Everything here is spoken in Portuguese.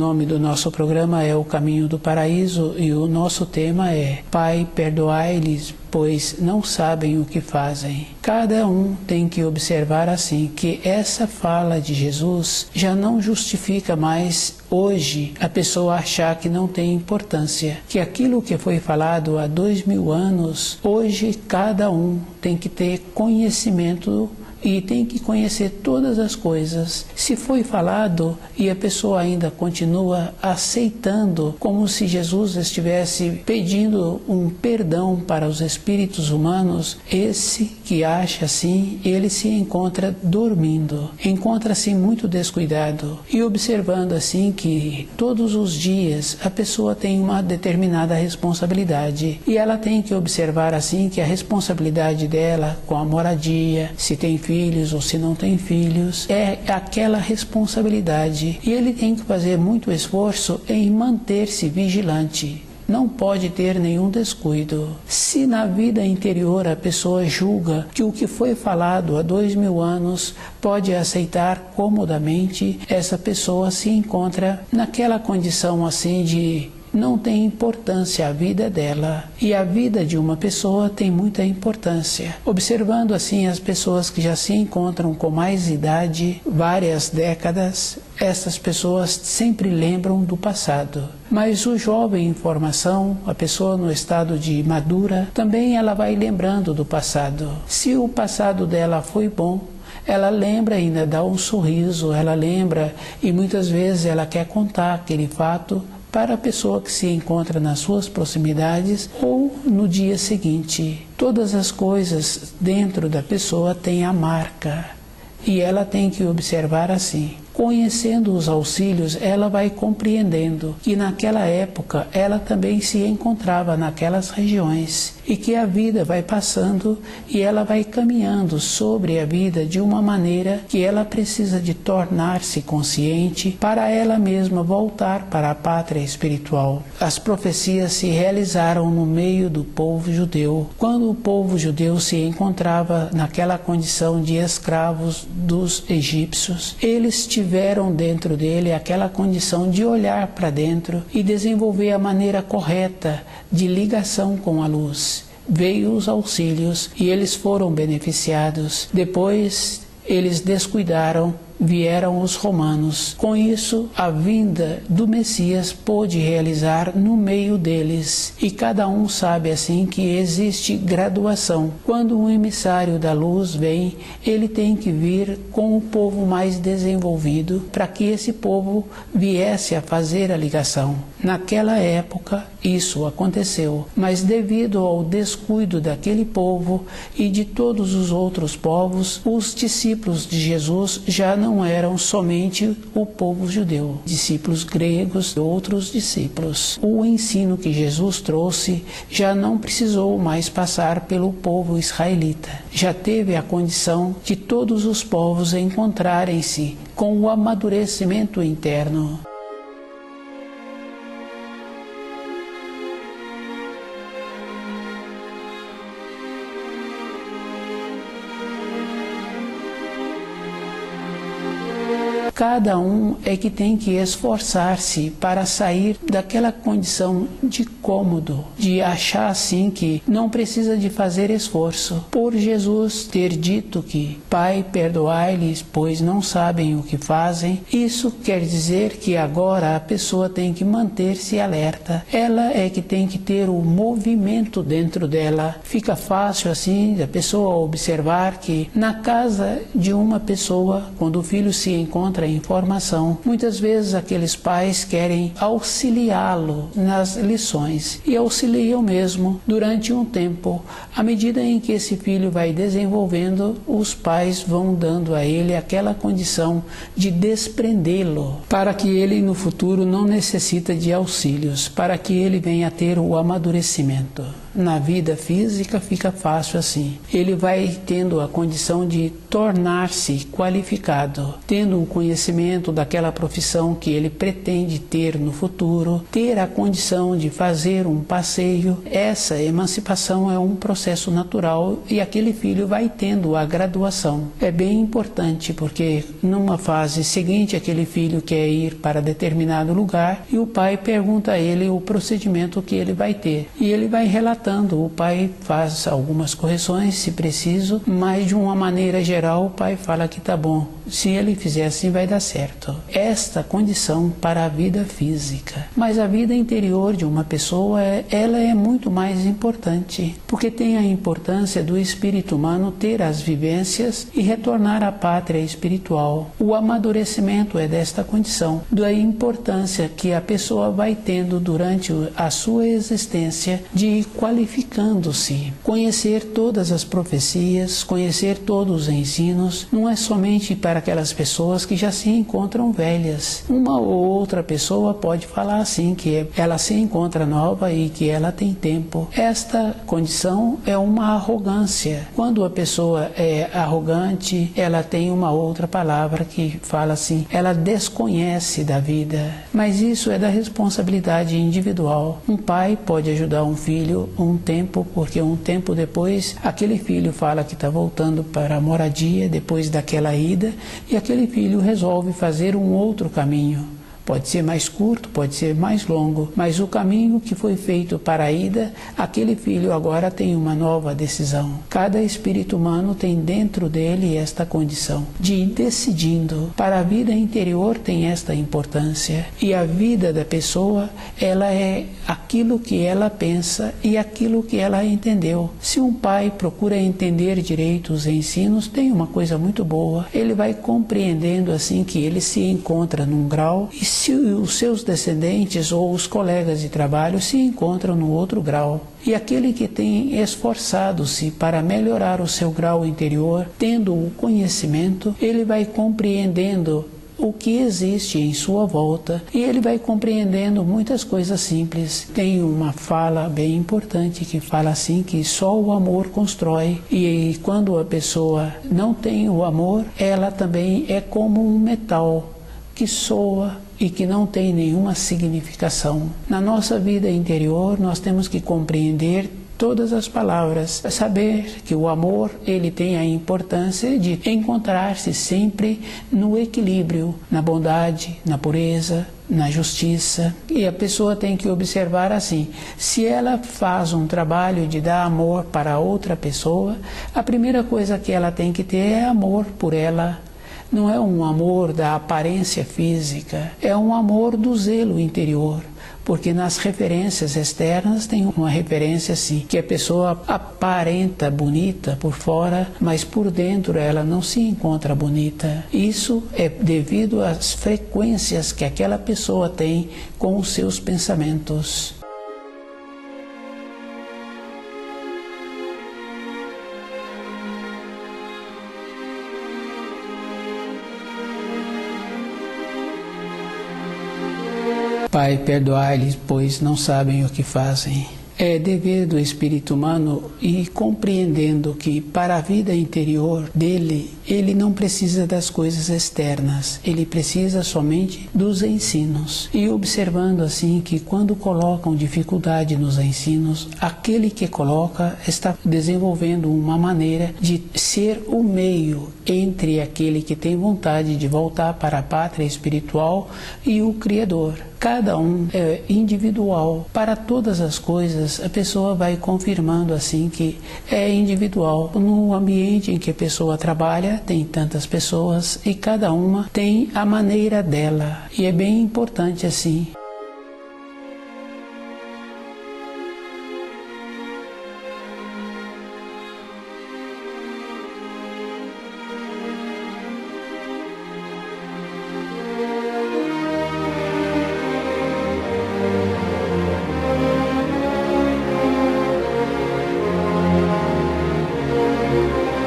nome do nosso programa é O Caminho do Paraíso e o nosso tema é Pai, perdoai-lhes, pois não sabem o que fazem. Cada um tem que observar assim que essa fala de Jesus já não justifica mais hoje a pessoa achar que não tem importância, que aquilo que foi falado há 2000 anos, hoje cada um tem que ter conhecimento e tem que conhecer todas as coisas. Se foi falado e a pessoa ainda continua aceitando como se Jesus estivesse pedindo um perdão para os espíritos humanos, esse que acha assim, ele se encontra dormindo, encontra-se muito descuidado e observando assim que todos os dias a pessoa tem uma determinada responsabilidade e ela tem que observar assim que a responsabilidade dela com a moradia, se tem filhos ou se não tem filhos, é aquela responsabilidade e ele tem que fazer muito esforço em manter-se vigilante. Não pode ter nenhum descuido. Se na vida interior a pessoa julga que o que foi falado há 2000 anos pode aceitar comodamente, essa pessoa se encontra naquela condição assim de não tem importância a vida dela e a vida de uma pessoa tem muita importância. Observando assim as pessoas que já se encontram com mais idade, várias décadas, essas pessoas sempre lembram do passado. Mas o jovem em formação, a pessoa no estado de madura, também ela vai lembrando do passado. Se o passado dela foi bom, ela lembra ainda, dá um sorriso, ela lembra e muitas vezes ela quer contar aquele fato para a pessoa que se encontra nas suas proximidades ou no dia seguinte. Todas as coisas dentro da pessoa têm a marca e ela tem que observar assim. Conhecendo os auxílios, ela vai compreendendo que naquela época ela também se encontrava naquelas regiões e que a vida vai passando e ela vai caminhando sobre a vida de uma maneira que ela precisa de tornar-se consciente para ela mesma voltar para a pátria espiritual. As profecias se realizaram no meio do povo judeu, quando o povo judeu se encontrava naquela condição de escravos dos egípcios. Eles tiveram dentro dele aquela condição de olhar para dentro e desenvolver a maneira correta de ligação com a luz. Veio os auxílios e eles foram beneficiados. Depois eles descuidaram, vieram os romanos. Com isso, a vinda do Messias pôde realizar no meio deles. E cada um sabe assim que existe graduação. Quando um emissário da luz vem, ele tem que vir com o povo mais desenvolvido para que esse povo viesse a fazer a ligação. Naquela época, isso aconteceu, mas devido ao descuido daquele povo e de todos os outros povos, os discípulos de Jesus já não eram somente o povo judeu, discípulos gregos e outros discípulos. O ensino que Jesus trouxe já não precisou mais passar pelo povo israelita. Já teve a condição de todos os povos encontrarem-se com o amadurecimento interno. Cada um é que tem que esforçar-se para sair daquela condição de cômodo, de achar assim que não precisa de fazer esforço. Por Jesus ter dito que Pai, perdoai-lhes, pois não sabem o que fazem, isso quer dizer que agora a pessoa tem que manter-se alerta. Ela é que tem que ter o movimento dentro dela. Fica fácil assim da pessoa observar que na casa de uma pessoa, quando o filho se encontra em formação, muitas vezes aqueles pais querem auxiliá-lo nas lições e auxiliam mesmo durante um tempo. À medida em que esse filho vai desenvolvendo, os pais vão dando a ele aquela condição de desprendê-lo para que ele no futuro não necessita de auxílios, para que ele venha a ter o amadurecimento. na vida física fica fácil assim. Ele vai tendo a condição de tornar-se qualificado, tendo um conhecimento daquela profissão que ele pretende ter no futuro, ter a condição de fazer um passeio. Essa emancipação é um processo natural e aquele filho vai tendo a graduação. É bem importante porque numa fase seguinte aquele filho quer ir para determinado lugar e o pai pergunta a ele o procedimento que ele vai ter. E ele vai relatando, o pai faz algumas correções se preciso, mas de uma maneira geral o pai fala que tá bom, se ele fizer assim vai dar certo. Esta condição para a vida física. Mas a vida interior de uma pessoa, ela é muito mais importante, porque tem a importância do espírito humano ter as vivências e retornar à pátria espiritual. O amadurecimento é desta condição, da importância que a pessoa vai tendo durante a sua existência de ir qualificando-se. Conhecer todas as profecias, conhecer todos os ensinos, não é somente para aquelas pessoas que já se encontram velhas. Uma ou outra pessoa pode falar assim, que ela se encontra nova e que ela tem tempo. Esta condição é uma arrogância. Quando a pessoa é arrogante, ela tem uma outra palavra que fala assim, ela desconhece da vida. Mas isso é da responsabilidade individual. Um pai pode ajudar um filho um tempo, porque um tempo depois, aquele filho fala que está voltando para a moradia depois daquela ida, e aquele filho resolve fazer um outro caminho. Pode ser mais curto, pode ser mais longo, mas o caminho que foi feito para a ida, aquele filho agora tem uma nova decisão. Cada espírito humano tem dentro dele esta condição de ir decidindo. Para a vida interior tem esta importância. E a vida da pessoa, ela é aquilo que ela pensa e aquilo que ela entendeu. Se um pai procura entender direito os ensinos, tem uma coisa muito boa. Ele vai compreendendo assim que ele se encontra num grau e se os seus descendentes ou os colegas de trabalho se encontram no outro grau. E aquele que tem esforçado-se para melhorar o seu grau interior, tendo o conhecimento, ele vai compreendendo o que existe em sua volta e ele vai compreendendo muitas coisas simples. Tem uma fala bem importante que fala assim que só o amor constrói, e quando a pessoa não tem o amor, ela também é como um metal que soa e que não tem nenhuma significação. Na nossa vida interior, nós temos que compreender todas as palavras, saber que o amor, ele tem a importância de encontrar-se sempre no equilíbrio, na bondade, na pureza, na justiça. E a pessoa tem que observar assim, se ela faz um trabalho de dar amor para outra pessoa, a primeira coisa que ela tem que ter é amor por ela. Não é um amor da aparência física, é um amor do zelo interior, porque nas referências externas tem uma referência assim, que a pessoa aparenta bonita por fora, mas por dentro ela não se encontra bonita. Isso é devido às frequências que aquela pessoa tem com os seus pensamentos. Pai, perdoai-lhes, pois não sabem o que fazem. É dever do espírito humano ir compreendendo que para a vida interior dele, ele não precisa das coisas externas, ele precisa somente dos ensinos. E observando assim que quando colocam dificuldade nos ensinos, aquele que coloca está desenvolvendo uma maneira de ser o meio entre aquele que tem vontade de voltar para a pátria espiritual e o Criador. Cada um é individual. Para todas as coisas, a pessoa vai confirmando assim que é individual. No ambiente em que a pessoa trabalha, tem tantas pessoas e cada uma tem a maneira dela. E é bem importante assim.